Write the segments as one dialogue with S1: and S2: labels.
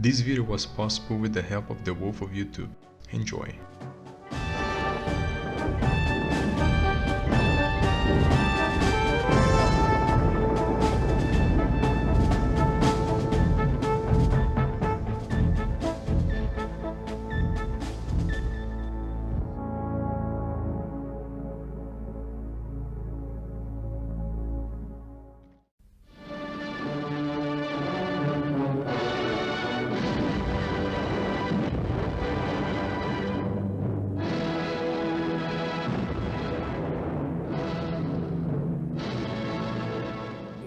S1: This video was possible with the help of the Wolf of YouTube. Enjoy!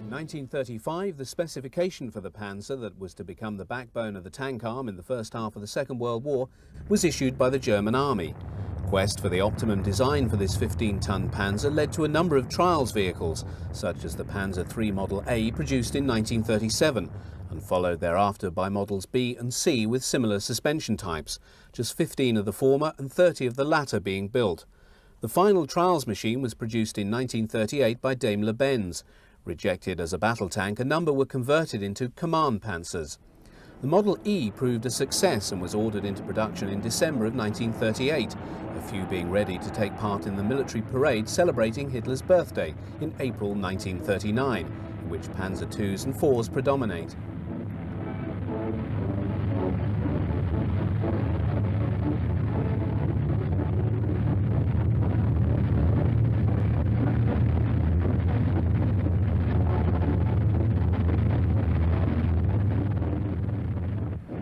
S2: In 1935, the specification for the Panzer that was to become the backbone of the tank arm in the first half of the Second World War was issued by the German Army. Quest for the optimum design for this 15-ton Panzer led to a number of trials vehicles, such as the Panzer III Model A produced in 1937, and followed thereafter by Models B and C with similar suspension types, just 15 of the former and 30 of the latter being built. The final trials machine was produced in 1938 by Daimler-Benz. Rejected as a battle tank, a number were converted into command panzers. The Model E proved a success and was ordered into production in December of 1938, a few being ready to take part in the military parade celebrating Hitler's birthday in April 1939, in which Panzer IIs and IVs predominate.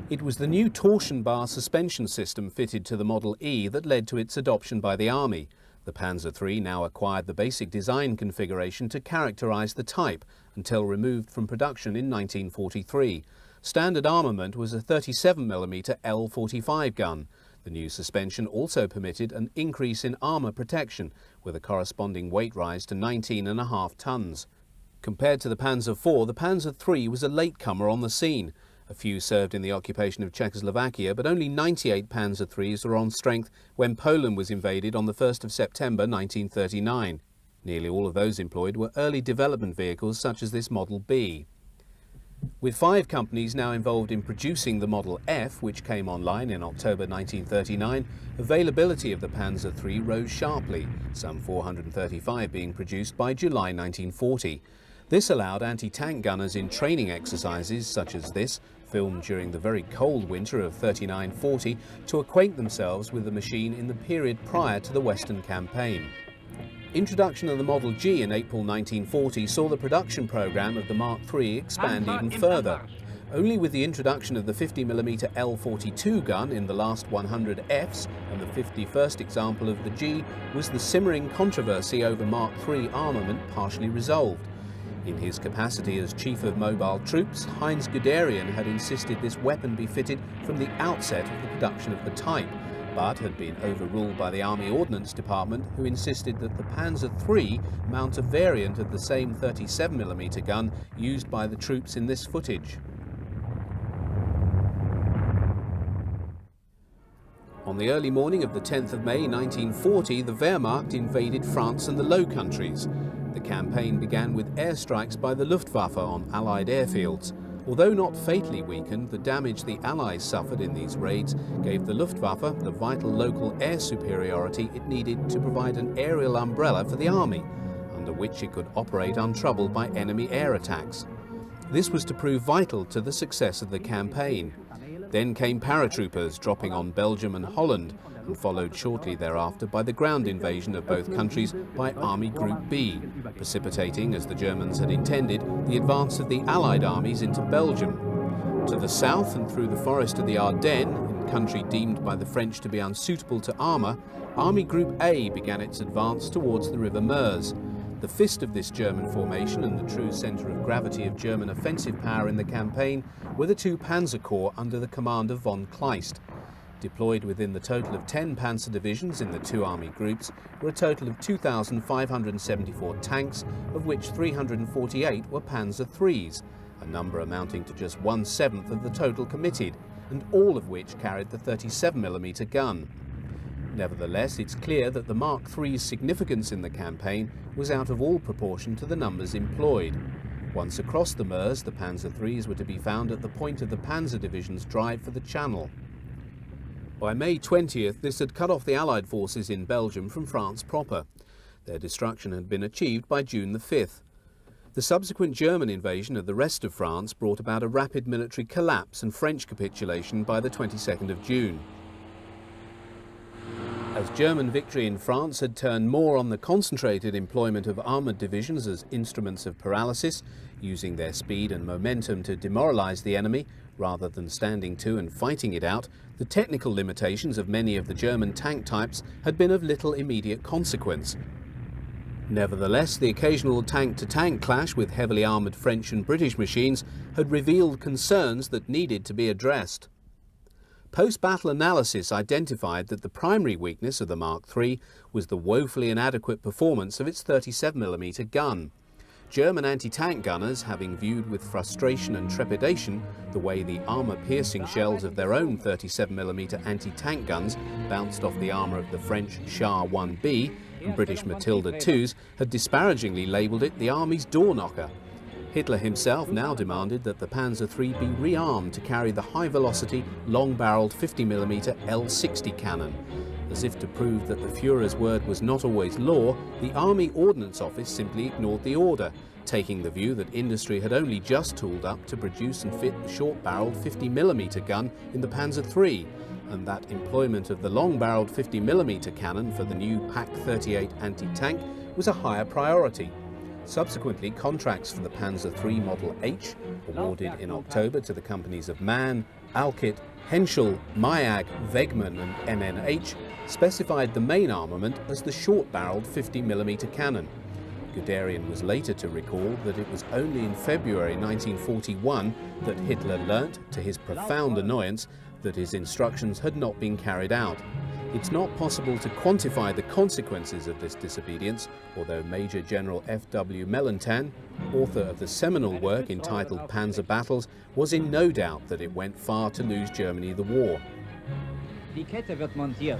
S2: It was the new torsion bar suspension system fitted to the Model E that led to its adoption by the Army. The Panzer III now acquired the basic design configuration to characterize the type until removed from production in 1943. Standard armament was a 37mm L45 gun. The new suspension also permitted an increase in armour protection, with a corresponding weight rise to 19.5 tons. Compared to the Panzer IV, the Panzer III was a latecomer on the scene. A few served in the occupation of Czechoslovakia, but only 98 Panzer IIIs were on strength when Poland was invaded on the 1st of September 1939. Nearly all of those employed were early development vehicles such as this Model B. With 5 companies now involved in producing the Model F, which came online in October 1939, availability of the Panzer III rose sharply, some 435 being produced by July 1940. This allowed anti-tank gunners in training exercises such as this, filmed during the very cold winter of 39-40, to acquaint themselves with the machine in the period prior to the Western Campaign. Introduction of the Model G in April 1940 saw the production program of the Mark III expand even further. Only with the introduction of the 50mm L42 gun in the last 100 Fs and the 51st example of the G was the simmering controversy over Mark III armament partially resolved. In his capacity as Chief of Mobile Troops, Heinz Guderian had insisted this weapon be fitted from the outset of the production of the type, but had been overruled by the Army Ordnance Department, who insisted that the Panzer III mount a variant of the same 37mm gun used by the troops in this footage. On the early morning of the 10th of May 1940, the Wehrmacht invaded France and the Low Countries. The campaign began with airstrikes by the Luftwaffe on Allied airfields. Although not fatally weakened, the damage the Allies suffered in these raids gave the Luftwaffe the vital local air superiority it needed to provide an aerial umbrella for the army, under which it could operate untroubled by enemy air attacks. This was to prove vital to the success of the campaign. Then came paratroopers dropping on Belgium and Holland, and followed shortly thereafter by the ground invasion of both countries by Army Group B, precipitating, as the Germans had intended, the advance of the Allied armies into Belgium. To the south and through the forest of the Ardennes, in country deemed by the French to be unsuitable to armour, Army Group A began its advance towards the River Meuse. The fist of this German formation and the true centre of gravity of German offensive power in the campaign were the 2 Panzer Corps under the command of von Kleist. Deployed within the total of 10 Panzer divisions in the 2 army groups were a total of 2,574 tanks, of which 348 were Panzer IIIs, a number amounting to just 1/7 of the total committed, and all of which carried the 37mm gun. Nevertheless, it's clear that the Mark III's significance in the campaign was out of all proportion to the numbers employed. Once across the Meuse, the Panzer IIIs were to be found at the point of the Panzer Division's drive for the Channel. By May 20th, this had cut off the Allied forces in Belgium from France proper. Their destruction had been achieved by June the 5th. The subsequent German invasion of the rest of France brought about a rapid military collapse and French capitulation by the 22nd of June. As German victory in France had turned more on the concentrated employment of armoured divisions as instruments of paralysis, using their speed and momentum to demoralise the enemy, rather than standing to and fighting it out, the technical limitations of many of the German tank types had been of little immediate consequence. Nevertheless, the occasional tank-to-tank clash with heavily armoured French and British machines had revealed concerns that needed to be addressed. Post-battle analysis identified that the primary weakness of the Mark III was the woefully inadequate performance of its 37mm gun. German anti-tank gunners, having viewed with frustration and trepidation the way the armour-piercing shells of their own 37mm anti-tank guns bounced off the armour of the French Char 1B and British Matilda IIs, had disparagingly labelled it the Army's door-knocker. Hitler himself now demanded that the Panzer III be rearmed to carry the high-velocity, long-barrelled 50mm L60 cannon. As if to prove that the Führer's word was not always law, the Army Ordnance Office simply ignored the order, taking the view that industry had only just tooled up to produce and fit the short-barrelled 50mm gun in the Panzer III, and that employment of the long-barrelled 50mm cannon for the new PaK-38 anti-tank was a higher priority. Subsequently, contracts for the Panzer III Model H, awarded in October to the companies of Mann, Alkit, Henschel, Mayag, Wegmann and MNH, specified the main armament as the short-barrelled 50mm cannon. Guderian was later to recall that it was only in February 1941 that Hitler learnt, to his profound annoyance, that his instructions had not been carried out. It's not possible to quantify the consequences of this disobedience, although Major General F.W. Mellenthan, author of the seminal work entitled Panzer Battles, was in no doubt that it went far to lose Germany the war.
S3: Die Kette wird montiert.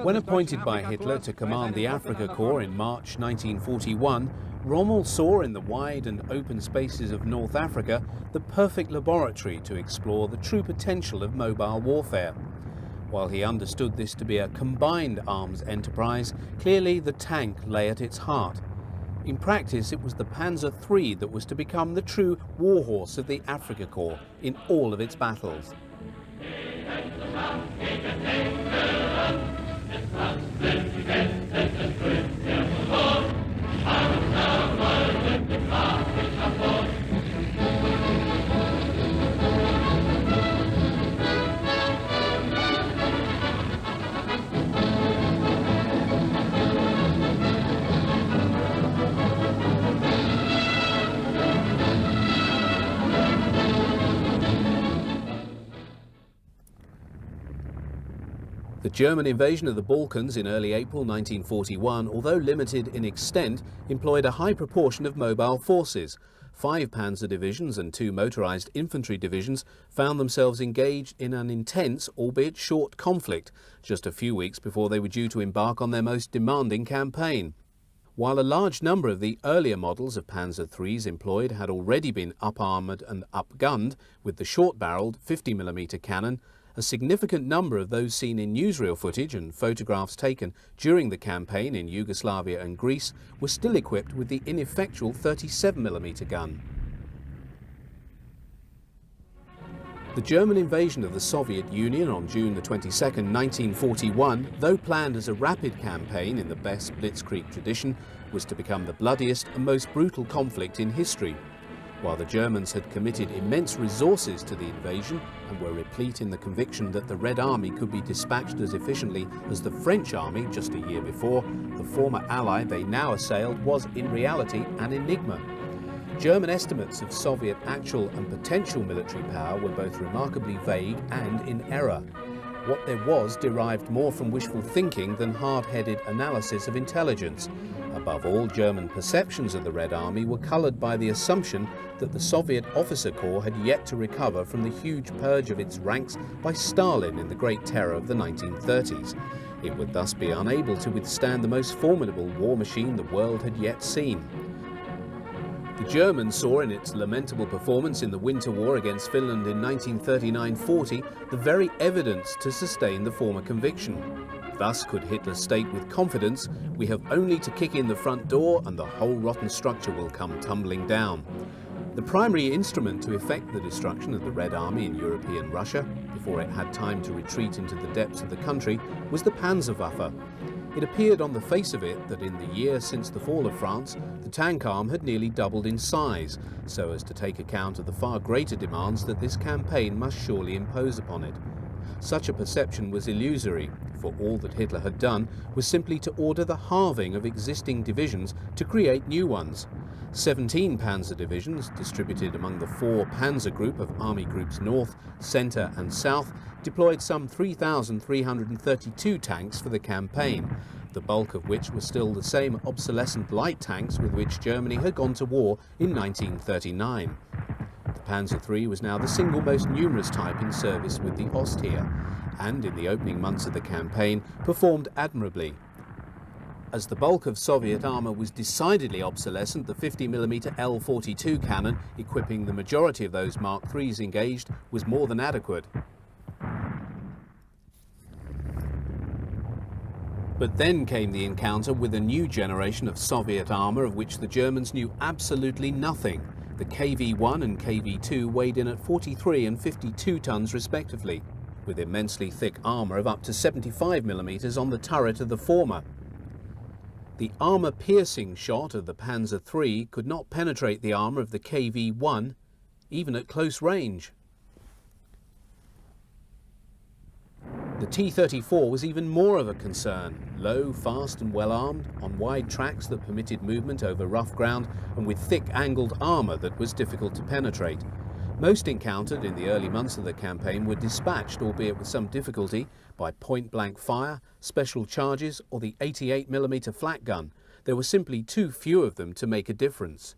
S2: When appointed by Hitler to command the Africa Corps in March 1941, Rommel saw in the wide and open spaces of North Africa the perfect laboratory to explore the true potential of mobile warfare. While he understood this to be a combined arms enterprise, clearly the tank lay at its heart. In practice, it was the Panzer III that was to become the true warhorse of the Africa Corps in all of its battles. The German invasion of the Balkans in early April 1941, although limited in extent, employed a high proportion of mobile forces. 5 panzer divisions and 2 motorized infantry divisions found themselves engaged in an intense, albeit short, conflict, just a few weeks before they were due to embark on their most demanding campaign. While a large number of the earlier models of Panzer IIIs employed had already been up-armoured and up-gunned with the short-barrelled 50mm cannon, a significant number of those seen in newsreel footage and photographs taken during the campaign in Yugoslavia and Greece were still equipped with the ineffectual 37mm gun. The German invasion of the Soviet Union on June the 22nd, 1941, though planned as a rapid campaign in the best blitzkrieg tradition, was to become the bloodiest and most brutal conflict in history. While the Germans had committed immense resources to the invasion and were replete in the conviction that the Red Army could be dispatched as efficiently as the French army just a year before, the former ally they now assailed was in reality an enigma. German estimates of Soviet actual and potential military power were both remarkably vague and in error. What there was derived more from wishful thinking than hard-headed analysis of intelligence. Above all, German perceptions of the Red Army were coloured by the assumption that the Soviet officer corps had yet to recover from the huge purge of its ranks by Stalin in the Great Terror of the 1930s. It would thus be unable to withstand the most formidable war machine the world had yet seen. The Germans saw in its lamentable performance in the Winter War against Finland in 1939-40 the very evidence to sustain the former conviction. Thus could Hitler state with confidence, "We have only to kick in the front door and the whole rotten structure will come tumbling down." The primary instrument to effect the destruction of the Red Army in European Russia, before it had time to retreat into the depths of the country, was the Panzerwaffe. It appeared on the face of it that in the year since the fall of France, the tank arm had nearly doubled in size, so as to take account of the far greater demands that this campaign must surely impose upon it. Such a perception was illusory, for all that Hitler had done was simply to order the halving of existing divisions to create new ones. 17 panzer divisions, distributed among the 4 Panzer Group of Army Groups North, Centre and South, deployed some 3,332 tanks for the campaign, the bulk of which were still the same obsolescent light tanks with which Germany had gone to war in 1939. The Panzer III was now the single most numerous type in service with the Ostheer, and in the opening months of the campaign performed admirably. As the bulk of Soviet armour was decidedly obsolescent, the 50mm L-42 cannon, equipping the majority of those Mark IIIs engaged, was more than adequate. But then came the encounter with a new generation of Soviet armour of which the Germans knew absolutely nothing. The KV-1 and KV-2 weighed in at 43 and 52 tons respectively, with immensely thick armour of up to 75mm on the turret of the former. The armour-piercing shot of the Panzer III could not penetrate the armour of the KV-1, even at close range. The T-34 was even more of a concern, low, fast and well armed, on wide tracks that permitted movement over rough ground and with thick angled armour that was difficult to penetrate. Most encountered in the early months of the campaign were dispatched, albeit with some difficulty, by point-blank fire, special charges or the 88mm flak gun. There were simply too few of them to make a difference.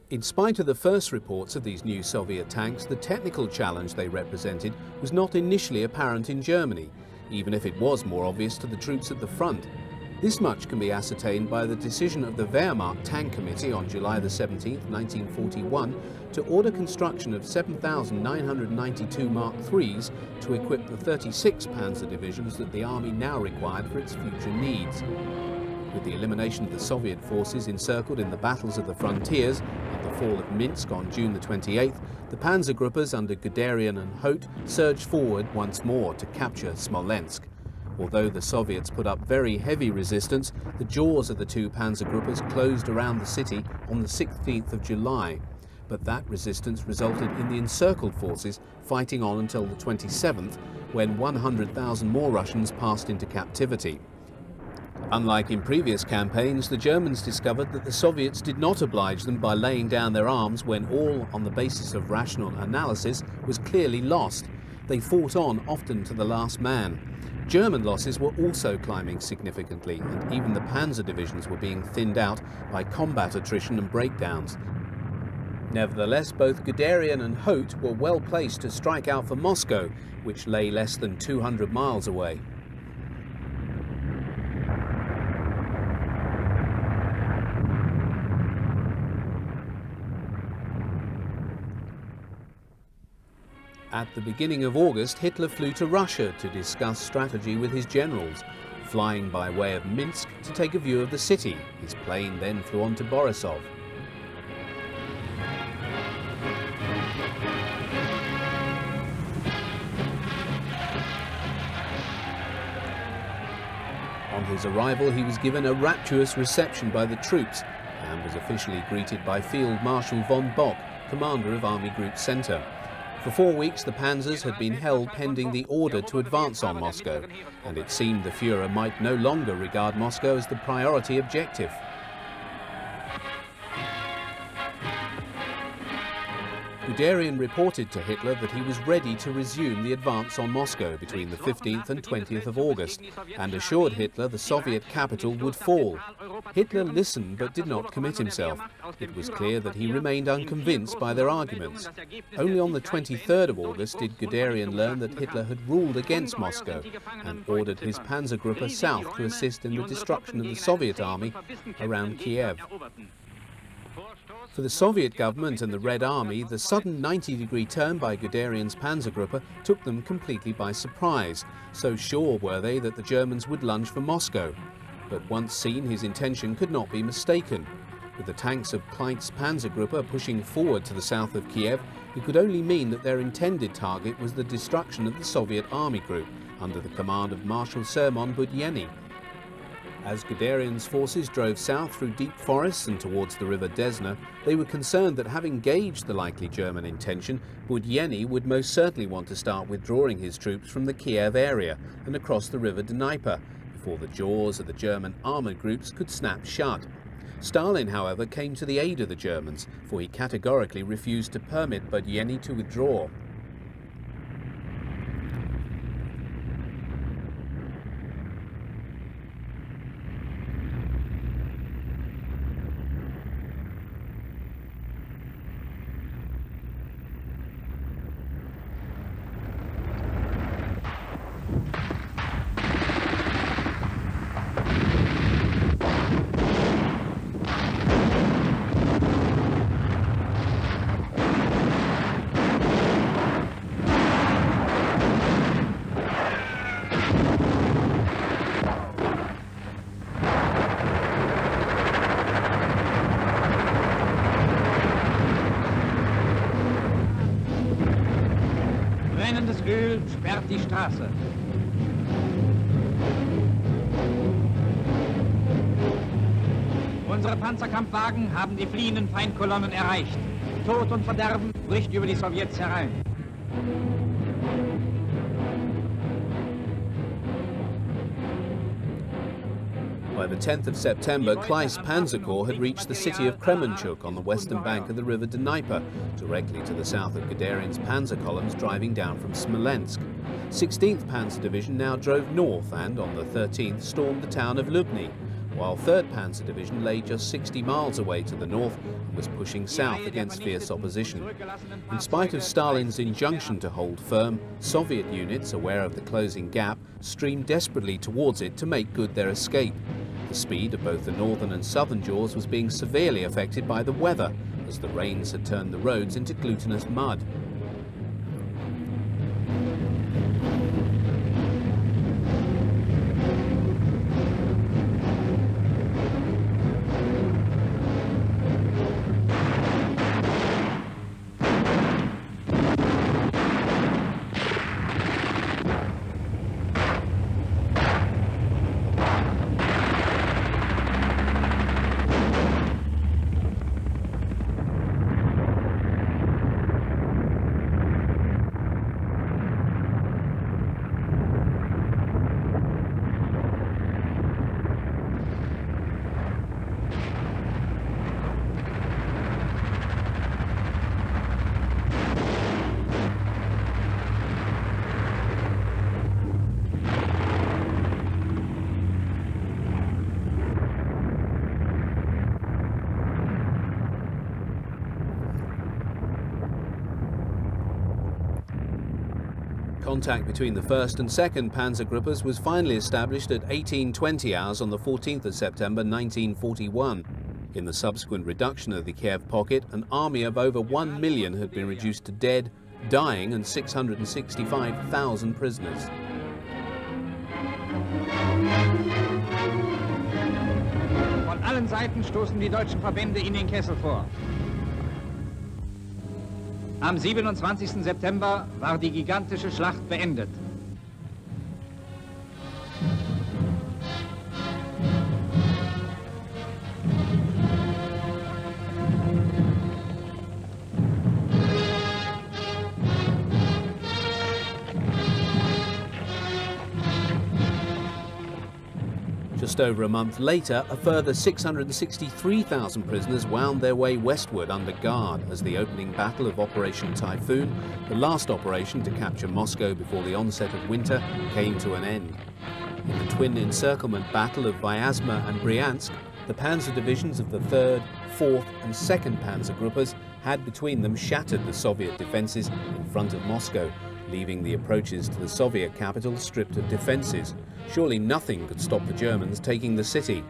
S2: In spite of the first reports of these new Soviet tanks, the technical challenge they represented was not initially apparent in Germany, even if it was more obvious to the troops at the front. This much can be ascertained by the decision of the Wehrmacht Tank Committee on July 17, 1941, to order construction of 7,992 Mark IIIs to equip the 36 Panzer divisions that the army now required for its future needs. With the elimination of the Soviet forces encircled in the battles of the frontiers and the fall of Minsk on June the 28th, the Panzergruppers under Guderian and Hoth surged forward once more to capture Smolensk. Although the Soviets put up very heavy resistance, the jaws of the two Panzergruppers closed around the city on the 16th of July. But that resistance resulted in the encircled forces fighting on until the 27th, when 100,000 more Russians passed into captivity. Unlike in previous campaigns, the Germans discovered that the Soviets did not oblige them by laying down their arms when all, on the basis of rational analysis, was clearly lost. They fought on, often to the last man. German losses were also climbing significantly, and even the Panzer divisions were being thinned out by combat attrition and breakdowns. Nevertheless, both Guderian and Hoth were well placed to strike out for Moscow, which lay less than 200 miles away. At the beginning of August, Hitler flew to Russia to discuss strategy with his generals, flying by way of Minsk to take a view of the city. His plane then flew on to Borisov. On his arrival, he was given a rapturous reception by the troops, and was officially greeted by Field Marshal von Bock, commander of Army Group Center. For 4 weeks, the panzers had been held pending the order to advance on Moscow, and it seemed the Führer might no longer regard Moscow as the priority objective. Guderian reported to Hitler that he was ready to resume the advance on Moscow between the 15th and 20th of August, and assured Hitler the Soviet capital would fall. Hitler listened but did not commit himself. It was clear that he remained unconvinced by their arguments. Only on the 23rd of August did Guderian learn that Hitler had ruled against Moscow and ordered his Panzergruppe south to assist in the destruction of the Soviet army around Kiev. For the Soviet government and the Red Army, the sudden 90-degree turn by Guderian's Panzergruppe took them completely by surprise. So sure were they that the Germans would lunge for Moscow. But once seen, his intention could not be mistaken. With the tanks of Kleist's Panzergruppe pushing forward to the south of Kiev, it could only mean that their intended target was the destruction of the Soviet army group under the command of Marshal Sermon Budyeni. As Guderian's forces drove south through deep forests and towards the river Desna, they were concerned that having gauged the likely German intention, Budyeni would most certainly want to start withdrawing his troops from the Kiev area and across the river Dnieper, before the jaws of the German armoured groups could snap shut. Stalin, however, came to the aid of the Germans, for he categorically refused to permit Budyeni to withdraw.
S3: Brennendes Öl sperrt die Straße. Unsere Panzerkampfwagen haben die fliehenden Feindkolonnen erreicht. Tod und Verderben bricht über die Sowjets herein.
S2: By the 10th of September, Kleist's Panzer Corps had reached the city of Kremenchuk on the western bank of the river Dnieper, directly to the south of Guderian's panzer columns driving down from Smolensk. 16th Panzer Division now drove north and, on the 13th, stormed the town of Lubny, while 3rd Panzer Division lay just 60 miles away to the north and was pushing south against fierce opposition. In spite of Stalin's injunction to hold firm, Soviet units, aware of the closing gap, streamed desperately towards it to make good their escape. The speed of both the northern and southern jaws was being severely affected by the weather, as the rains had turned the roads into glutinous mud. Contact between the 1st and 2nd Panzergruppes was finally established at 18:20 hours on the 14th of September 1941. In the subsequent reduction of the Kiev pocket, an army of over 1 million had been reduced to dead, dying and 665,000 prisoners.
S3: Von allen Seiten stoßen die deutschen Verbände in den Kessel vor. Am 27. September war die gigantische Schlacht beendet.
S2: Just over a month later, a further 663,000 prisoners wound their way westward under guard as the opening battle of Operation Typhoon, the last operation to capture Moscow before the onset of winter, came to an end. In the twin encirclement battle of Vyazma and Bryansk, the panzer divisions of the 3rd, 4th and 2nd Panzergruppers had between them shattered the Soviet defences in front of Moscow, leaving the approaches to the Soviet capital stripped of defences. Surely nothing could stop the Germans taking the city.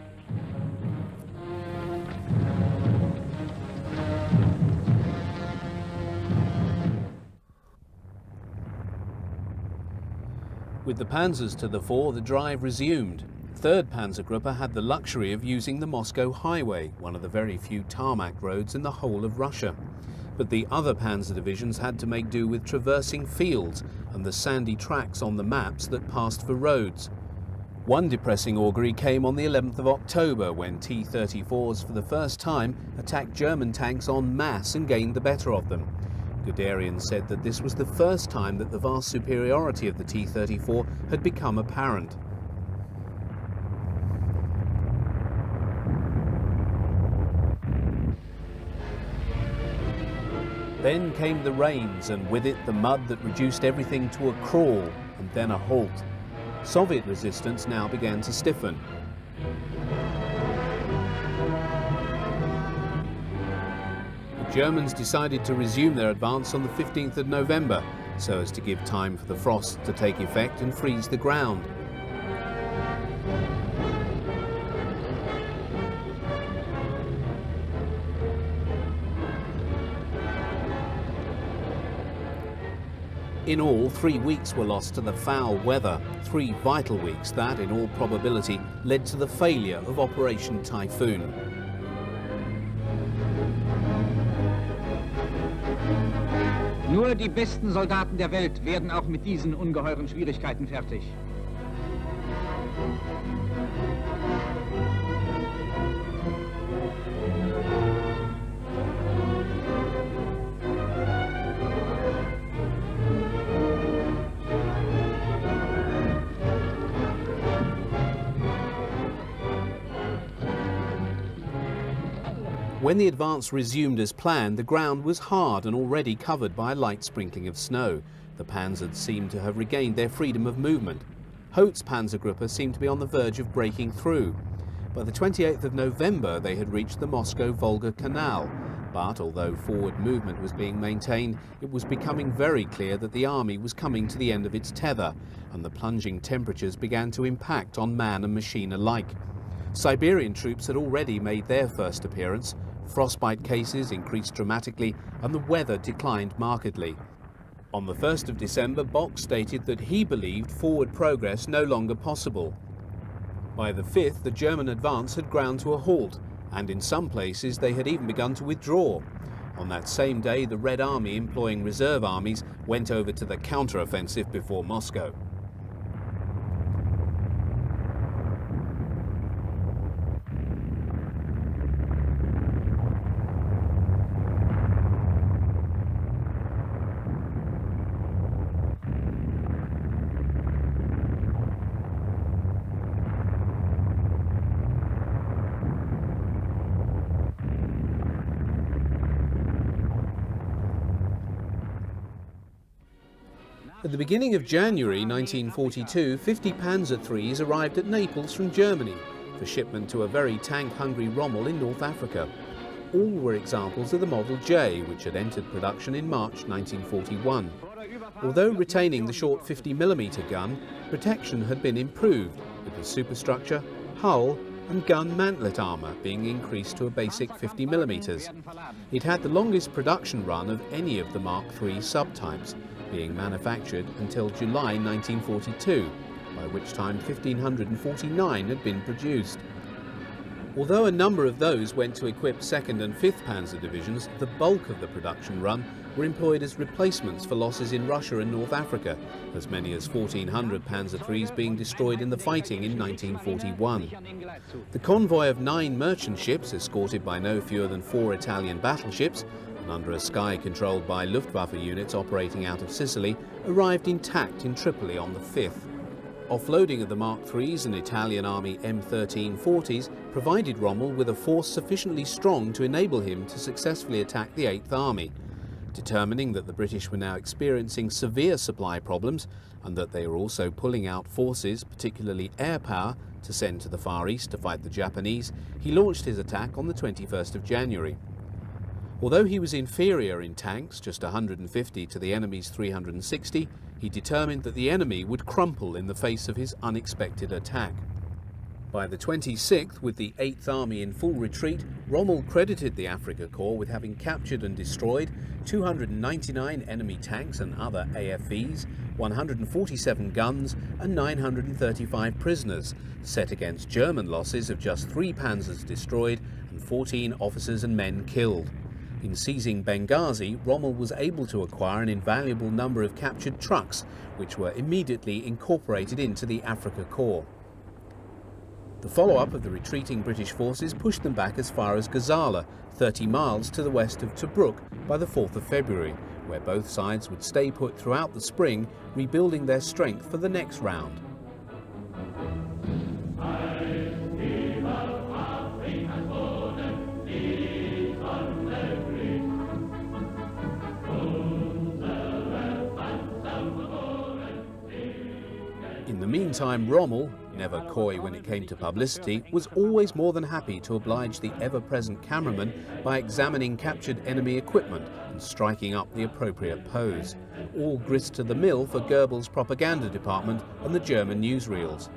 S2: With the panzers to the fore, the drive resumed. 3rd Panzergruppe had the luxury of using the Moscow Highway, one of the very few tarmac roads in the whole of Russia. But the other panzer divisions had to make do with traversing fields and the sandy tracks on the maps that passed for roads. One depressing augury came on the 11th of October when T-34s for the first time attacked German tanks en masse and gained the better of them. Guderian said that this was the first time that the vast superiority of the T-34 had become apparent. Then came the rains, and with it the mud that reduced everything to a crawl, and then a halt. Soviet resistance now began to stiffen. The Germans decided to resume their advance on the 15th of November, so as to give time for the frost to take effect and freeze the ground. In all, 3 weeks were lost to the foul weather, 3 vital weeks that, in all probability, led to the failure of Operation Typhoon.
S3: Nur die besten Soldaten der Welt werden auch mit diesen ungeheuren Schwierigkeiten fertig.
S2: When the advance resumed as planned, the ground was hard and already covered by a light sprinkling of snow. The panzers seemed to have regained their freedom of movement. Holt's Panzergruppe seemed to be on the verge of breaking through. By the 28th of November, they had reached the Moscow-Volga Canal. But although forward movement was being maintained, it was becoming very clear that the army was coming to the end of its tether, and the plunging temperatures began to impact on man and machine alike. Siberian troops had already made their first appearance. Frostbite cases increased dramatically and the weather declined markedly. On the 1st of December, Bock stated that he believed forward progress no longer possible. By the 5th, the German advance had ground to a halt, and in some places they had even begun to withdraw. On that same day, the Red Army, employing reserve armies, went over to the counter-offensive before Moscow. At the beginning of January 1942, 50 Panzer IIIs arrived at Naples from Germany for shipment to a very tank-hungry Rommel in North Africa. All were examples of the Model J, which had entered production in March 1941. Although retaining the short 50mm gun, protection had been improved, with the superstructure, hull and gun mantlet armour being increased to a basic 50mm. It had the longest production run of any of the Mark III subtypes, being manufactured until July 1942, by which time 1,549 had been produced. Although a number of those went to equip 2nd and 5th Panzer divisions, the bulk of the production run were employed as replacements for losses in Russia and North Africa, as many as 1,400 Panzer IIIs being destroyed in the fighting in 1941. The convoy of 9 merchant ships, escorted by no fewer than 4 Italian battleships, and under a sky controlled by Luftwaffe units operating out of Sicily, arrived intact in Tripoli on the 5th. Offloading of the Mark IIIs and Italian Army M1340s provided Rommel with a force sufficiently strong to enable him to successfully attack the 8th Army. Determining that the British were now experiencing severe supply problems and that they were also pulling out forces, particularly air power, to send to the Far East to fight the Japanese, he launched his attack on the 21st of January. Although he was inferior in tanks, just 150 to the enemy's 360, he determined that the enemy would crumple in the face of his unexpected attack. By the 26th, with the 8th Army in full retreat, Rommel credited the Afrika Korps with having captured and destroyed 299 enemy tanks and other AFVs, 147 guns and 935 prisoners, set against German losses of just 3 panzers destroyed and 14 officers and men killed. In seizing Benghazi, Rommel was able to acquire an invaluable number of captured trucks, which were immediately incorporated into the Afrika Korps. The follow-up of the retreating British forces pushed them back as far as Gazala, 30 miles to the west of Tobruk, by the 4th of February, where both sides would stay put throughout the spring, rebuilding their strength for the next round. In the meantime, Rommel, never coy when it came to publicity, was always more than happy to oblige the ever-present cameraman by examining captured enemy equipment and striking up the appropriate pose. All grist to the mill for Goebbels' propaganda department and the German newsreels.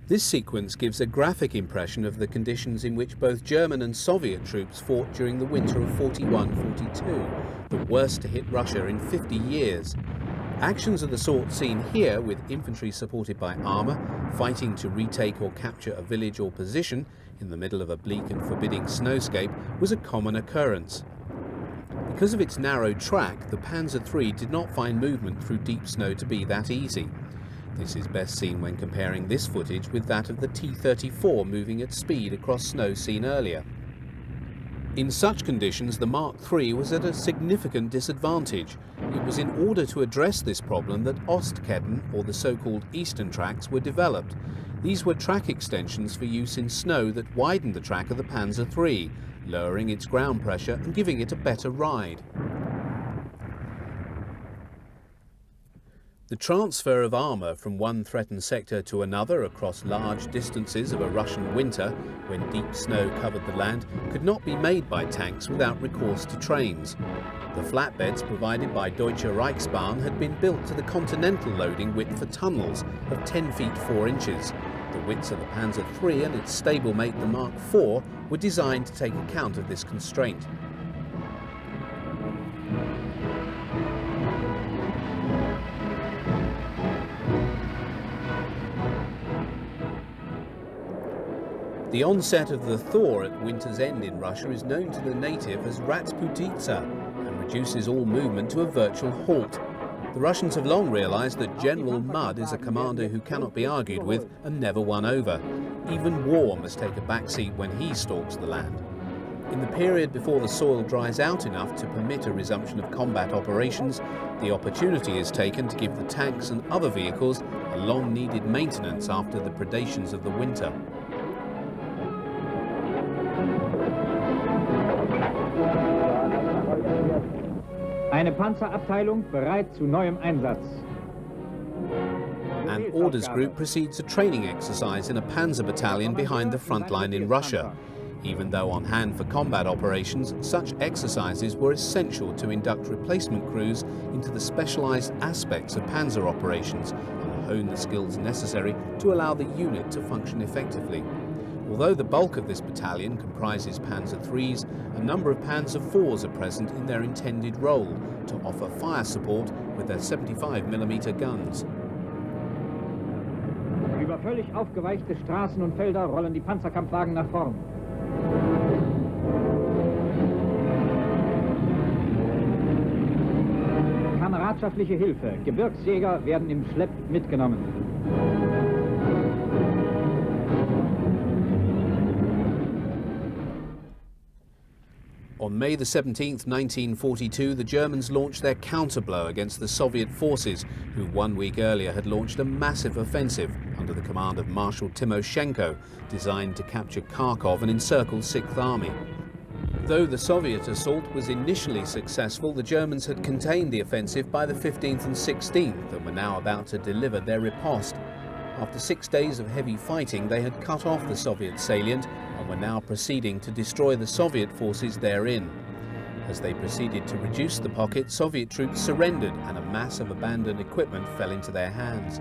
S2: This sequence gives a graphic impression of the conditions in which both German and Soviet troops fought during the winter of 41-42, the worst to hit Russia in 50 years. Actions of the sort seen here, with infantry supported by armour, fighting to retake or capture a village or position in the middle of a bleak and forbidding snowscape, was a common occurrence. Because of its narrow track, the Panzer III did not find movement through deep snow to be that easy. This is best seen when comparing this footage with that of the T-34 moving at speed across snow seen earlier. In such conditions, the Mark III was at a significant disadvantage. It was in order to address this problem that Ostketten, or the so-called Eastern tracks, were developed. These were track extensions for use in snow that widened the track of the Panzer III, lowering its ground pressure and giving it a better ride. The transfer of armour from one threatened sector to another across large distances of a Russian winter, when deep snow covered the land, could not be made by tanks without recourse to trains. The flatbeds provided by Deutsche Reichsbahn had been built to the continental loading width for tunnels of 10 feet 4 inches. The widths of the Panzer III and its stablemate the Mark IV were designed to take account of this constraint. The onset of the thaw at winter's end in Russia is known to the native as Ratsputitsa and reduces all movement to a virtual halt. The Russians have long realized that General Mudd is a commander who cannot be argued with and never won over. Even war must take a backseat when he stalks the land. In the period before the soil dries out enough to permit a resumption of combat operations, the opportunity is taken to give the tanks and other vehicles a long-needed maintenance after the predations of the winter.
S3: Eine Panzerabteilung bereit zu neuem Einsatz.
S2: An orders group proceeds a training exercise in a panzer battalion behind the front line in Russia. Even though on hand for combat operations, such exercises were essential to induct replacement crews into the specialized aspects of panzer operations and hone the skills necessary to allow the unit to function effectively. Although the bulk of this battalion comprises Panzer IIIs, a number of Panzer IVs are present in their intended role to offer fire support with their 75mm guns.
S3: Über völlig aufgeweichte Straßen und Felder rollen die Panzerkampfwagen nach vorn. Kameradschaftliche Hilfe. Gebirgsjäger werden im Schlepp mitgenommen.
S2: On May the 17th, 1942, the Germans launched their counterblow against the Soviet forces, who 1 week earlier had launched a massive offensive under the command of Marshal Timoshenko, designed to capture Kharkov and encircle 6th Army. Though the Soviet assault was initially successful, the Germans had contained the offensive by the 15th and 16th and were now about to deliver their riposte. After 6 days of heavy fighting, they had cut off the Soviet salient and were now proceeding to destroy the Soviet forces therein. As they proceeded to reduce the pocket, Soviet troops surrendered and a mass of abandoned equipment fell into their hands.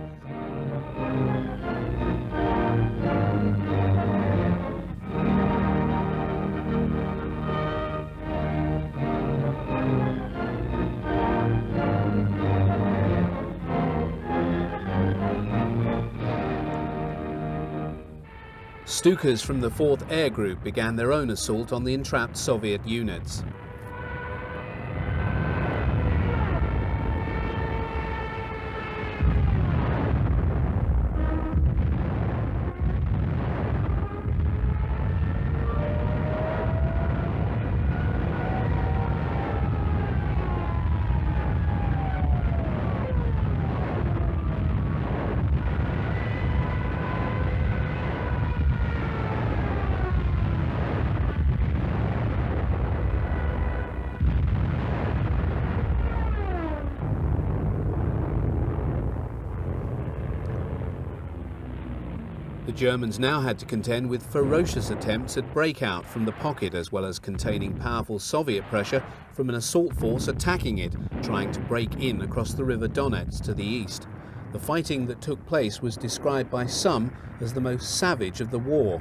S2: Stukas from the 4th Air Group began their own assault on the entrapped Soviet units. The Germans now had to contend with ferocious attempts at breakout from the pocket, as well as containing powerful Soviet pressure from an assault force attacking it, trying to break in across the river Donets to the east. The fighting that took place was described by some as the most savage of the war.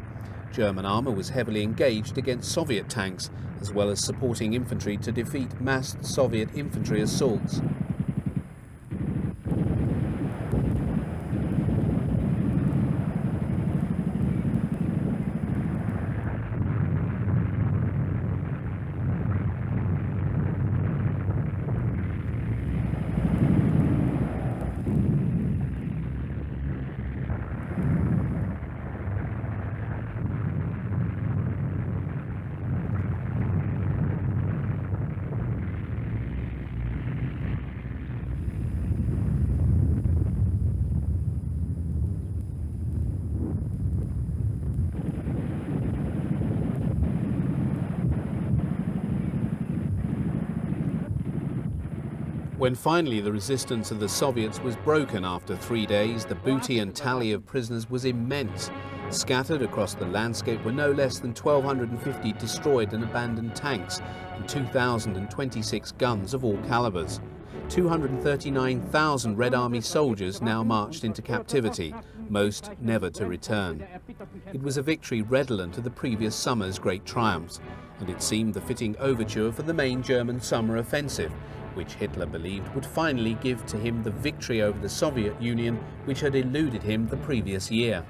S2: German armour was heavily engaged against Soviet tanks, as well as supporting infantry to defeat massed Soviet infantry assaults. When finally the resistance of the Soviets was broken after 3 days, the booty and tally of prisoners was immense. Scattered across the landscape were no less than 1,250 destroyed and abandoned tanks and 2,026 guns of all calibers. 239,000 Red Army soldiers now marched into captivity, most never to return. It was a victory redolent of the previous summer's great triumphs, and it seemed the fitting overture for the main German summer offensive, which Hitler believed would finally give to him the victory over the Soviet Union which had eluded him the previous year.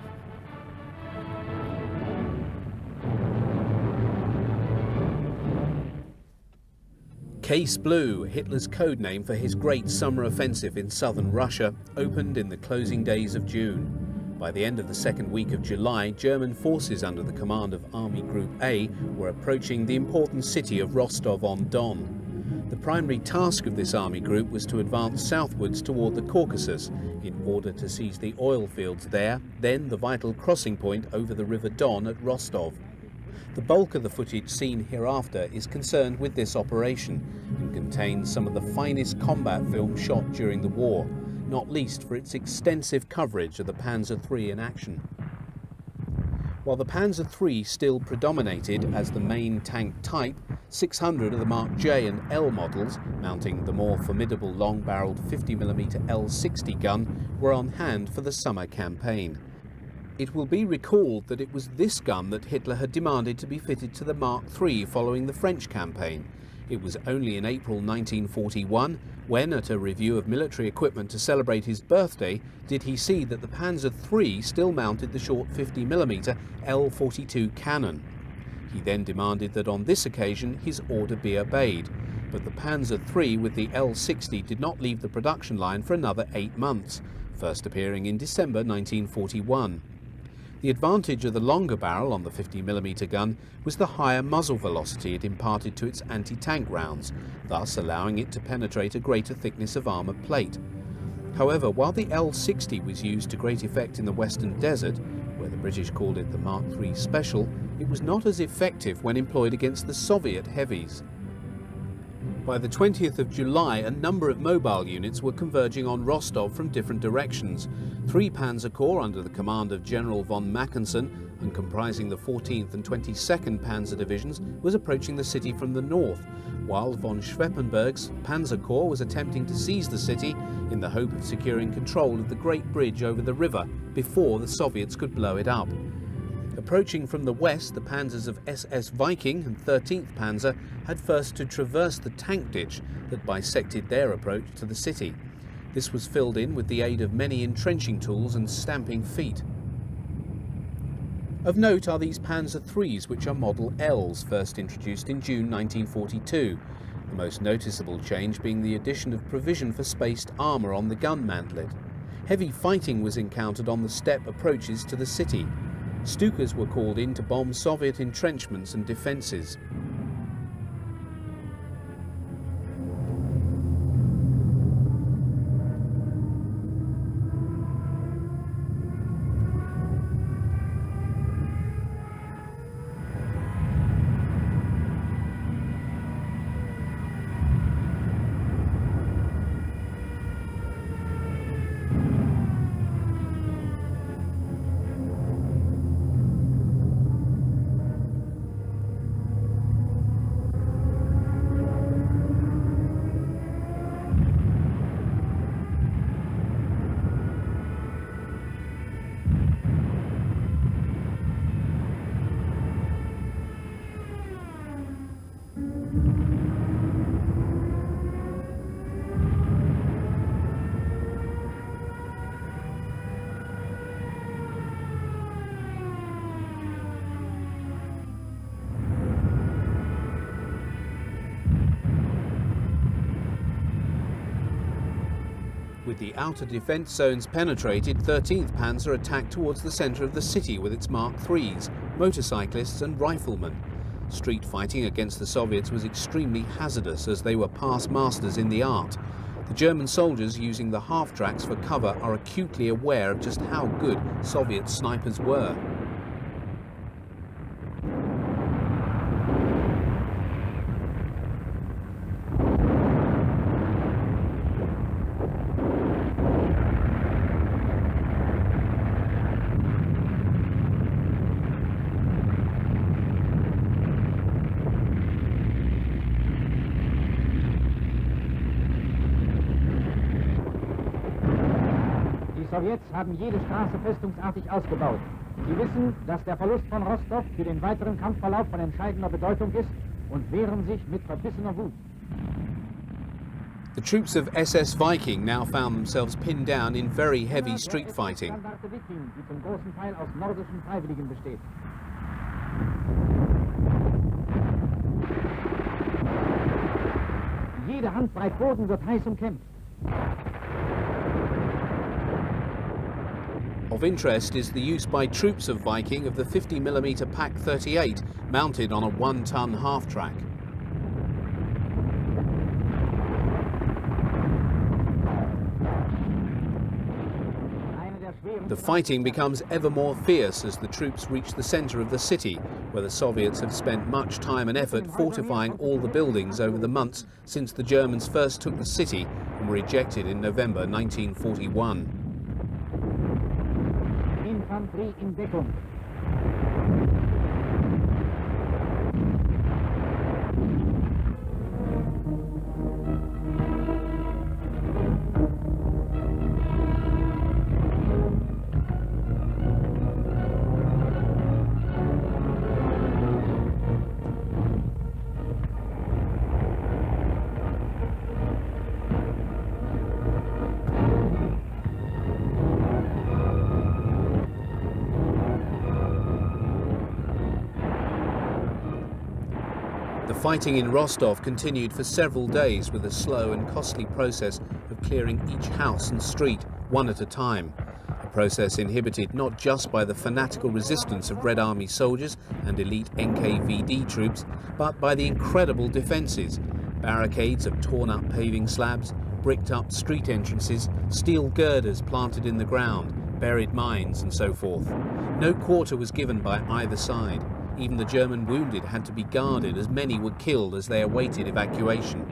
S2: Case Blue, Hitler's code name for his great summer offensive in southern Russia, opened in the closing days of June. By the end of the second week of July, German forces under the command of Army Group A were approaching the important city of Rostov-on-Don. The primary task of this army group was to advance southwards toward the Caucasus in order to seize the oil fields there, then the vital crossing point over the River Don at Rostov. The bulk of the footage seen hereafter is concerned with this operation and contains some of the finest combat film shot during the war, not least for its extensive coverage of the Panzer III in action. While the Panzer III still predominated as the main tank type, 600 of the Mark J and L models, mounting the more formidable long-barreled 50mm L60 gun, were on hand for the summer campaign. It will be recalled that it was this gun that Hitler had demanded to be fitted to the Mark III following the French campaign. It was only in April 1941, when at a review of military equipment to celebrate his birthday, did he see that the Panzer III still mounted the short 50mm L42 cannon. He then demanded that on this occasion his order be obeyed, but the Panzer III with the L60 did not leave the production line for another 8 months, first appearing in December 1941. The advantage of the longer barrel on the 50mm gun was the higher muzzle velocity it imparted to its anti-tank rounds, thus allowing it to penetrate a greater thickness of armour plate. However, while the L-60 was used to great effect in the Western Desert, where the British called it the Mark III Special, it was not as effective when employed against the Soviet heavies. By the 20th of July, a number of mobile units were converging on Rostov from different directions. 3 Panzer Corps under the command of General von Mackensen and comprising the 14th and 22nd Panzer Divisions was approaching the city from the north, while von Schweppenberg's Panzer Corps was attempting to seize the city in the hope of securing control of the Great Bridge over the river before the Soviets could blow it up. Approaching from the west, the panzers of SS Viking and 13th Panzer had first to traverse the tank ditch that bisected their approach to the city. This was filled in with the aid of many entrenching tools and stamping feet. Of note are these Panzer IIIs, which are Model Ls, first introduced in June 1942, the most noticeable change being the addition of provision for spaced armour on the gun mantlet. Heavy fighting was encountered on the steppe approaches to the city. Stukas were called in to bomb Soviet entrenchments and defences. With the outer defence zones penetrated, 13th Panzer attacked towards the centre of the city with its Mark IIIs, motorcyclists and riflemen. Street fighting against the Soviets was extremely hazardous as they were past masters in the art. The German soldiers using the half-tracks for cover are acutely aware of just how good Soviet snipers were.
S3: Die Sowjets haben jede Straße festungsartig ausgebaut. Sie wissen, dass der Verlust von Rostov für den weiteren Kampfverlauf von entscheidender Bedeutung ist und wehren sich mit verbissener Wut.
S2: The troops of SS Viking now found themselves pinned down in very heavy street fighting.
S3: Die zum großen Teil aus nordischen Freiwilligen besteht. Jede Handbreit Boden wird heiß umkämpft.
S2: Of interest is the use by troops of Viking of the 50mm Pak 38 mounted on a 1-ton half-track. The fighting becomes ever more fierce as the troops reach the centre of the city, where the Soviets have spent much time and effort fortifying all the buildings over the months since the Germans first took the city and were ejected in November 1941.
S3: Infantry in Deckung.
S2: The fighting in Rostov continued for several days with a slow and costly process of clearing each house and street one at a time, a process inhibited not just by the fanatical resistance of Red Army soldiers and elite NKVD troops, but by the incredible defences: barricades of torn-up paving slabs, bricked-up street entrances, steel girders planted in the ground, buried mines and so forth. No quarter was given by either side. Even the German wounded had to be guarded, as many were killed as they awaited evacuation.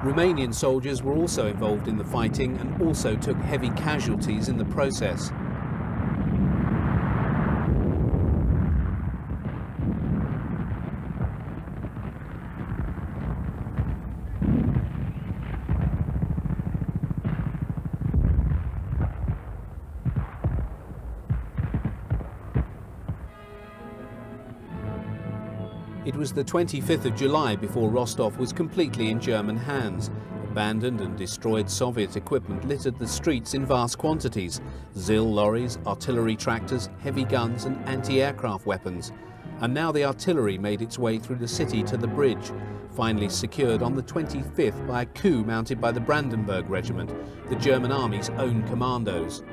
S2: Romanian soldiers were also involved in the fighting and also took heavy casualties in the process. It was the 25th of July before Rostov was completely in German hands. Abandoned and destroyed Soviet equipment littered the streets in vast quantities: ZIL lorries, artillery tractors, heavy guns and anti-aircraft weapons. And now the artillery made its way through the city to the bridge, finally secured on the 25th by a coup mounted by the Brandenburg Regiment, the German army's own commandos.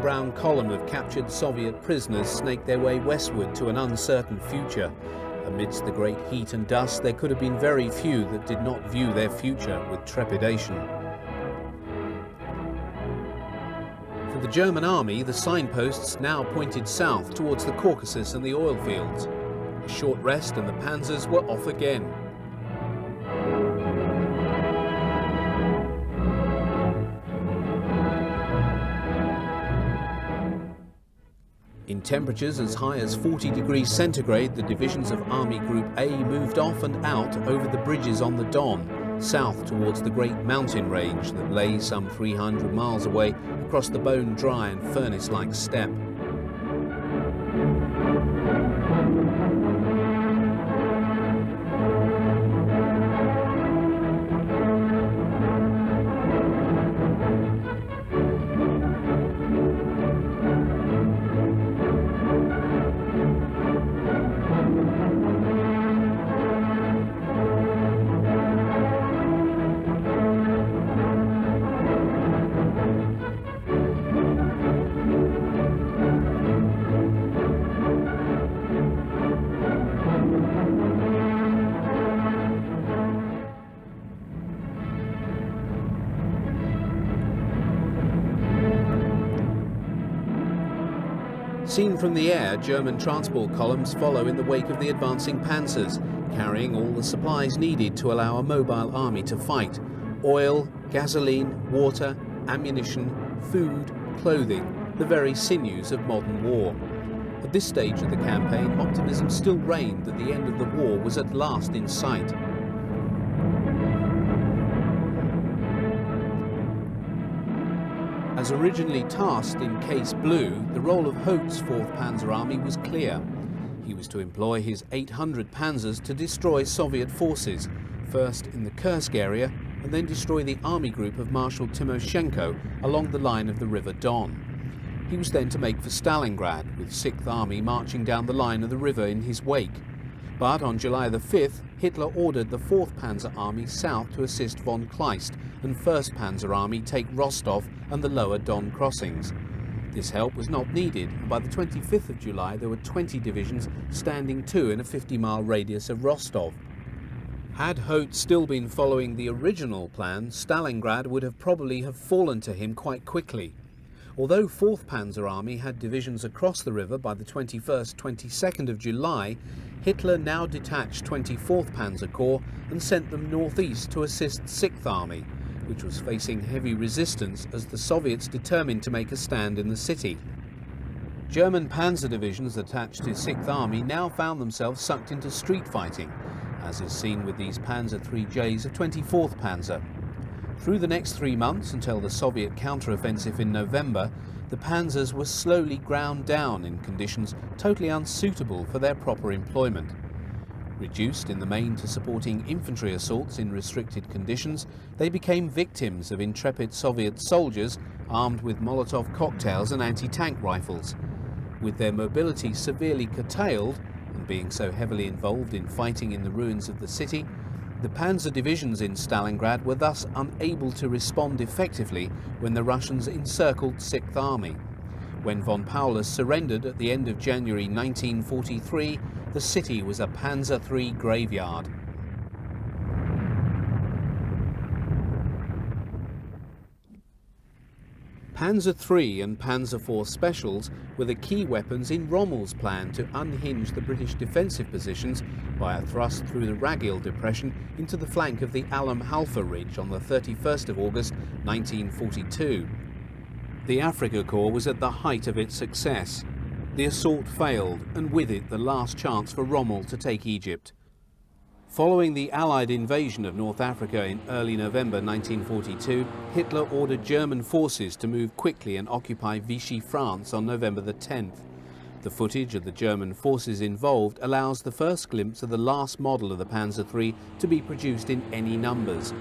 S2: Brown column of captured Soviet prisoners snaked their way westward to an uncertain future. Amidst the great heat and dust, there could have been very few that did not view their future with trepidation. For the German army, the signposts now pointed south towards the Caucasus and the oil fields. A short rest and the panzers were off again. In temperatures as high as 40 degrees centigrade, the divisions of Army Group A moved off and out over the bridges on the Don, south towards the great mountain range that lay some 300 miles away across the bone-dry and furnace-like steppe. Seen from the air, German transport columns follow in the wake of the advancing panzers, carrying all the supplies needed to allow a mobile army to fight: oil, gasoline, water, ammunition, food, clothing, the very sinews of modern war. At this stage of the campaign, optimism still reigned that the end of the war was at last in sight. As originally tasked in Case Blue, the role of Hoth's 4th Panzer Army was clear. He was to employ his 800 panzers to destroy Soviet forces, first in the Kursk area, and then destroy the army group of Marshal Timoshenko along the line of the River Don. He was then to make for Stalingrad, with 6th Army marching down the line of the river in his wake. But on July the 5th, Hitler ordered the 4th Panzer Army south to assist von Kleist and 1st Panzer Army take Rostov and the lower Don crossings. This help was not needed, and by the 25th of July there were 20 divisions standing to in a 50-mile radius of Rostov. Had Hoth still been following the original plan, Stalingrad would have probably fallen to him quite quickly. Although 4th Panzer Army had divisions across the river by the 21st, 22nd of July, Hitler now detached 24th Panzer Corps and sent them northeast to assist 6th Army, which was facing heavy resistance as the Soviets determined to make a stand in the city. German panzer divisions attached to 6th Army now found themselves sucked into street fighting, as is seen with these Panzer IIIJs of 24th Panzer. Through the next 3 months, until the Soviet counter-offensive in November, the panzers were slowly ground down in conditions totally unsuitable for their proper employment. Reduced in the main to supporting infantry assaults in restricted conditions, they became victims of intrepid Soviet soldiers armed with Molotov cocktails and anti-tank rifles. With their mobility severely curtailed, and being so heavily involved in fighting in the ruins of the city, the panzer divisions in Stalingrad were thus unable to respond effectively when the Russians encircled 6th Army. When von Paulus surrendered at the end of January 1943, the city was a Panzer III graveyard. Panzer III and Panzer IV Specials were the key weapons in Rommel's plan to unhinge the British defensive positions by a thrust through the Ragil Depression into the flank of the Alam-Halfa Ridge on the 31st of August 1942. The Afrika Korps was at the height of its success. The assault failed, and with it the last chance for Rommel to take Egypt. Following the Allied invasion of North Africa in early November 1942, Hitler ordered German forces to move quickly and occupy Vichy, France on November the 10th. The footage of the German forces involved allows the first glimpse of the last model of the Panzer III to be produced in any numbers.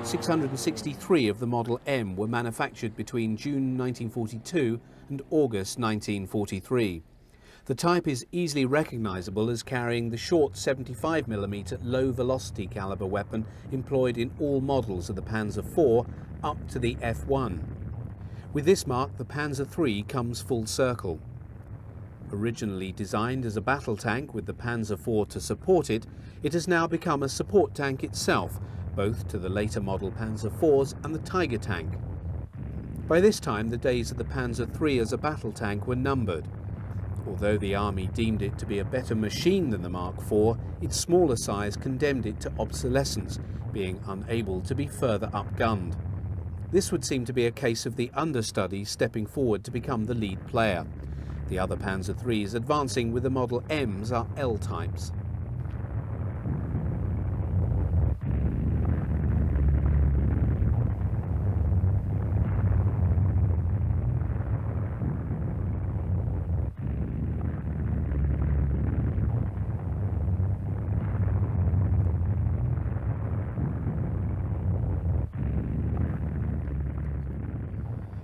S2: 663 of the Model M were manufactured between June 1942 and August 1943. The type is easily recognizable as carrying the short 75mm low-velocity caliber weapon employed in all models of the Panzer IV up to the F1. With this mark, the Panzer III comes full circle. Originally designed as a battle tank with the Panzer IV to support it, it has now become a support tank itself, both to the later model Panzer IVs and the Tiger tank. By this time, the days of the Panzer III as a battle tank were numbered. Although the Army deemed it to be a better machine than the Mark IV, its smaller size condemned it to obsolescence, being unable to be further upgunned. This would seem to be a case of the understudy stepping forward to become the lead player. The other Panzer IIIs advancing with the Model Ms are L-types.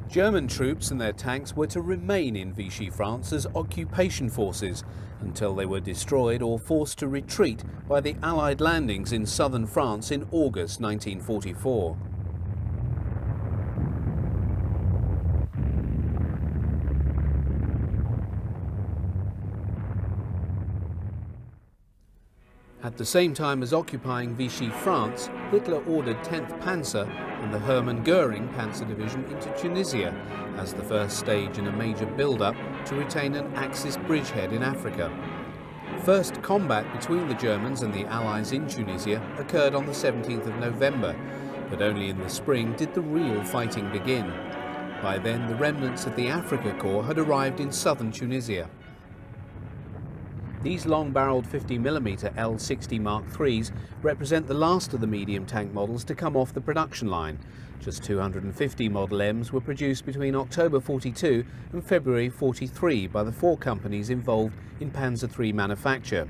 S2: German troops and their tanks were to remain in Vichy, France as occupation forces until they were destroyed or forced to retreat by the Allied landings in southern France in August 1944. At the same time as occupying Vichy, France, Hitler ordered 10th Panzer and the Hermann Göring Panzer Division into Tunisia as the first stage in a major build-up to retain an Axis bridgehead in Africa. First combat between the Germans and the Allies in Tunisia occurred on the 17th of November, but only in the spring did the real fighting begin. By then, the remnants of the Afrika Korps had arrived in southern Tunisia. These long-barreled 50mm L60 Mark IIIs represent the last of the medium tank models to come off the production line. Just 250 Model Ms were produced between October 42 and February 43 by the 4 companies involved in Panzer III manufacture.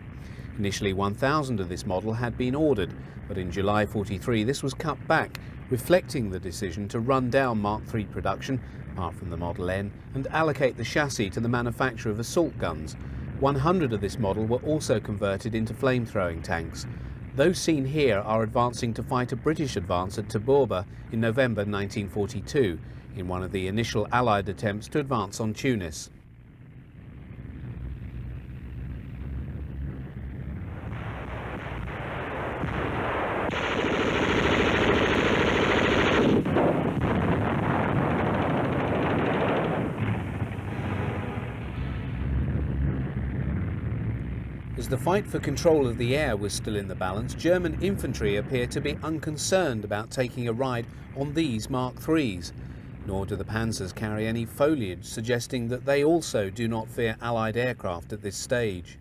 S2: Initially 1,000 of this model had been ordered, but in July 43 this was cut back, reflecting the decision to run down Mark III production, apart from the Model N, and allocate the chassis to the manufacture of assault guns. 100 of this model were also converted into flame-throwing tanks. Those seen here are advancing to fight a British advance at Tabourba in November 1942, in one of the initial Allied attempts to advance on Tunis. As the fight for control of the air was still in the balance, German infantry appeared to be unconcerned about taking a ride on these Mark IIIs, nor do the Panzers carry any foliage suggesting that they also do not fear Allied aircraft at this stage.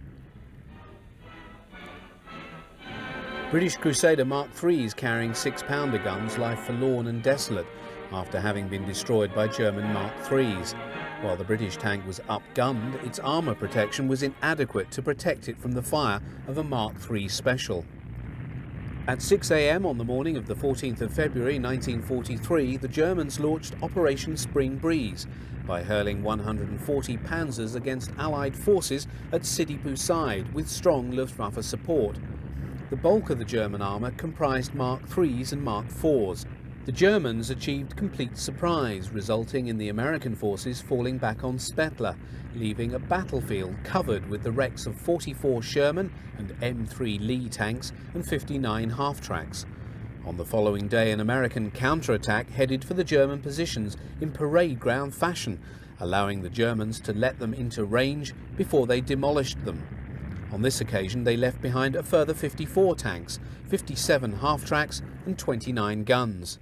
S2: British Crusader Mark IIIs carrying 6-pounder guns lie forlorn and desolate after having been destroyed by German Mark IIIs. While the British tank was up-gunned, its armour protection was inadequate to protect it from the fire of a Mark III Special. At 6 a.m. on the morning of the 14th of February 1943, the Germans launched Operation Spring Breeze by hurling 140 Panzers against Allied forces at Sidi Bou Said with strong Luftwaffe support. The bulk of the German armour comprised Mark IIIs and Mark IVs. The Germans achieved complete surprise, resulting in the American forces falling back on Spetla, leaving a battlefield covered with the wrecks of 44 Sherman and M3 Lee tanks and 59 half-tracks. On the following day, an American counterattack headed for the German positions in parade ground fashion, allowing the Germans to let them into range before they demolished them. On this occasion, they left behind a further 54 tanks, 57 half-tracks and 29 guns.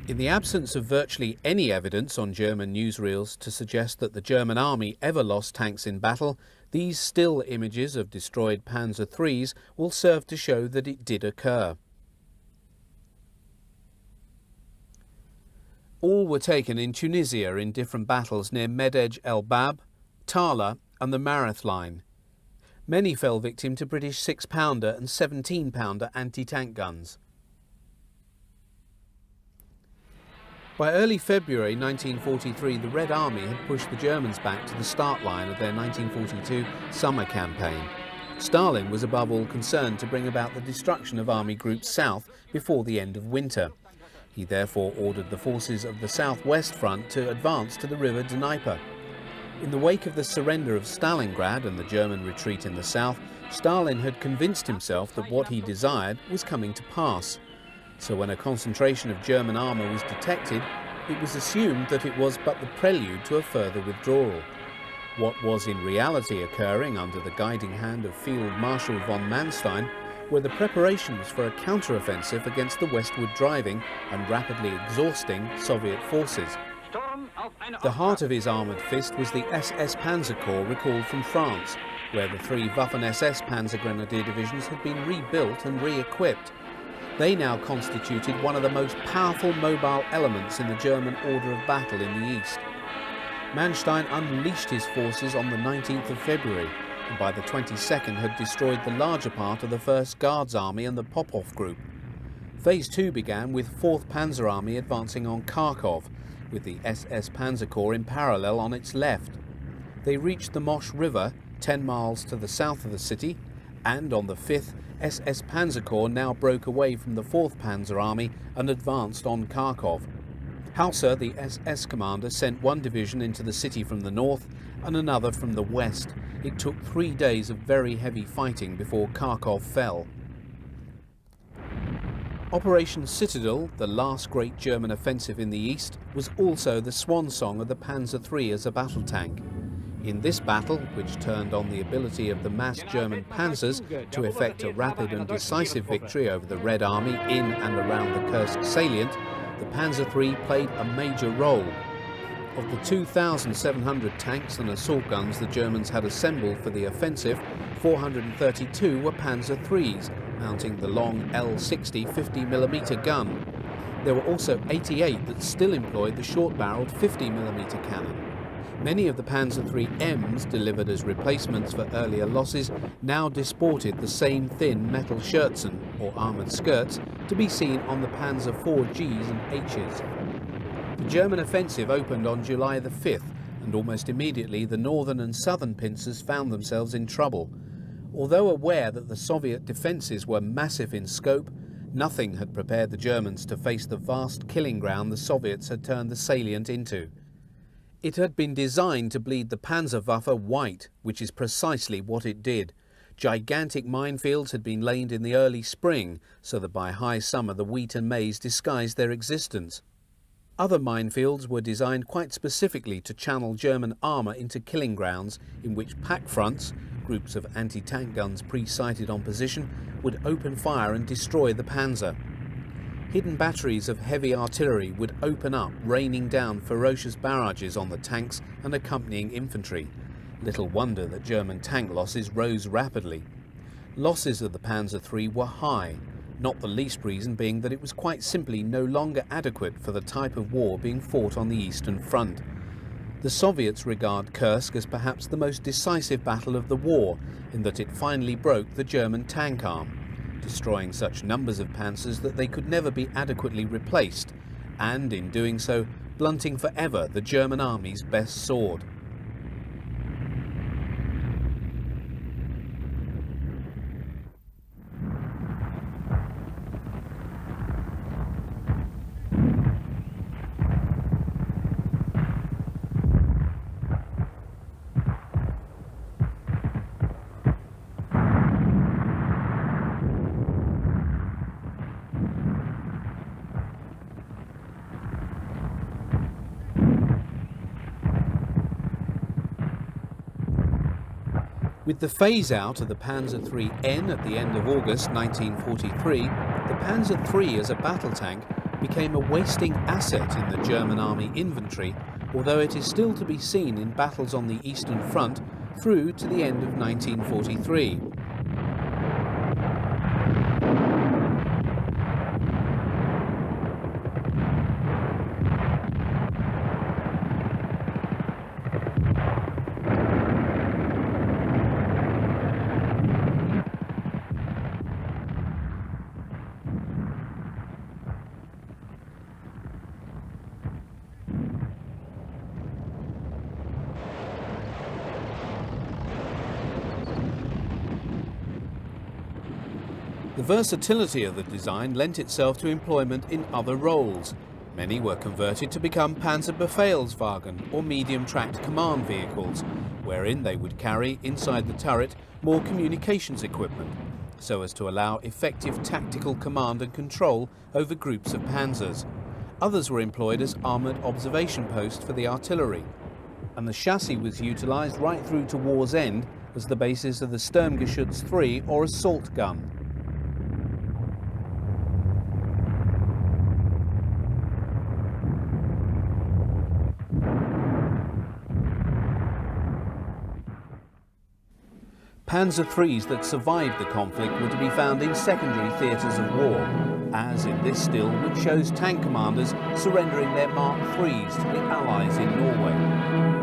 S2: In the absence of virtually any evidence on German newsreels to suggest that the German army ever lost tanks in battle, these still images of destroyed Panzer IIIs will serve to show that it did occur. All were taken in Tunisia in different battles near Medej El Bab, Tala and the Mareth line. Many fell victim to British 6-pounder and 17-pounder anti-tank guns. By early February 1943, the Red Army had pushed the Germans back to the start line of their 1942 summer campaign. Stalin was above all concerned to bring about the destruction of Army Group South before the end of winter. He therefore ordered the forces of the Southwest Front to advance to the river Dnieper. In the wake of the surrender of Stalingrad and the German retreat in the south, Stalin had convinced himself that what he desired was coming to pass. So when a concentration of German armour was detected, it was assumed that it was but the prelude to a further withdrawal. What was in reality occurring under the guiding hand of Field Marshal von Manstein were the preparations for a counter-offensive against the westward driving and rapidly exhausting Soviet forces. The heart of his armoured fist was the SS Panzer Corps recalled from France, where the 3 Waffen-SS Panzer Grenadier divisions had been rebuilt and re-equipped. They now constituted one of the most powerful mobile elements in the German order of battle in the east. Manstein unleashed his forces on the 19th of February, and by the 22nd had destroyed the larger part of the 1st Guards Army and the Popov Group. Phase 2 began with 4th Panzer Army advancing on Kharkov, with the SS Panzer Corps in parallel on its left. They reached the Mosh River, 10 miles to the south of the city, and on the 5th, SS Panzer Corps now broke away from the 4th Panzer Army and advanced on Kharkov. Hauser, the SS commander, sent one division into the city from the north and another from the west. It took 3 days of very heavy fighting before Kharkov fell. Operation Citadel, the last great German offensive in the east, was also the swan song of the Panzer III as a battle tank. In this battle, which turned on the ability of the massed German panzers to effect a rapid and decisive victory over the Red Army in and around the Kursk salient, the Panzer III played a major role. Of the 2,700 tanks and assault guns the Germans had assembled for the offensive, 432 were Panzer IIIs, mounting the long L60 50mm gun. There were also 88 that still employed the short-barreled 50mm cannon. Many of the Panzer III Ms, delivered as replacements for earlier losses, now disported the same thin metal Schürzen, or armoured skirts, to be seen on the Panzer IV Gs and Hs. The German offensive opened on July the 5th, and almost immediately the northern and southern pincers found themselves in trouble. Although aware that the Soviet defences were massive in scope, nothing had prepared the Germans to face the vast killing ground the Soviets had turned the salient into. It had been designed to bleed the Panzerwaffe white, which is precisely what it did. Gigantic minefields had been laid in the early spring, so that by high summer the wheat and maize disguised their existence. Other minefields were designed quite specifically to channel German armour into killing grounds in which pack fronts, groups of anti-tank guns pre-sighted on position, would open fire and destroy the panzer. Hidden batteries of heavy artillery would open up, raining down ferocious barrages on the tanks and accompanying infantry. Little wonder that German tank losses rose rapidly. Losses of the Panzer III were high, not the least reason being that it was quite simply no longer adequate for the type of war being fought on the Eastern Front. The Soviets regard Kursk as perhaps the most decisive battle of the war, in that it finally broke the German tank arm, destroying such numbers of panzers that they could never be adequately replaced, and in doing so, blunting forever the German army's best sword. With the phase-out of the Panzer III-N at the end of August 1943, the Panzer III as a battle tank became a wasting asset in the German army inventory, although it is still to be seen in battles on the Eastern Front through to the end of 1943. The versatility of the design lent itself to employment in other roles. Many were converted to become Panzerbefehlswagen or medium-tracked command vehicles, wherein they would carry inside the turret more communications equipment, so as to allow effective tactical command and control over groups of panzers. Others were employed as armoured observation posts for the artillery, and the chassis was utilised right through to war's end as the basis of the Sturmgeschütz III or assault gun. Panzer IIIs that survived the conflict were to be found in secondary theatres of war, as in this still which shows tank commanders surrendering their Mark IIIs to the Allies in Norway.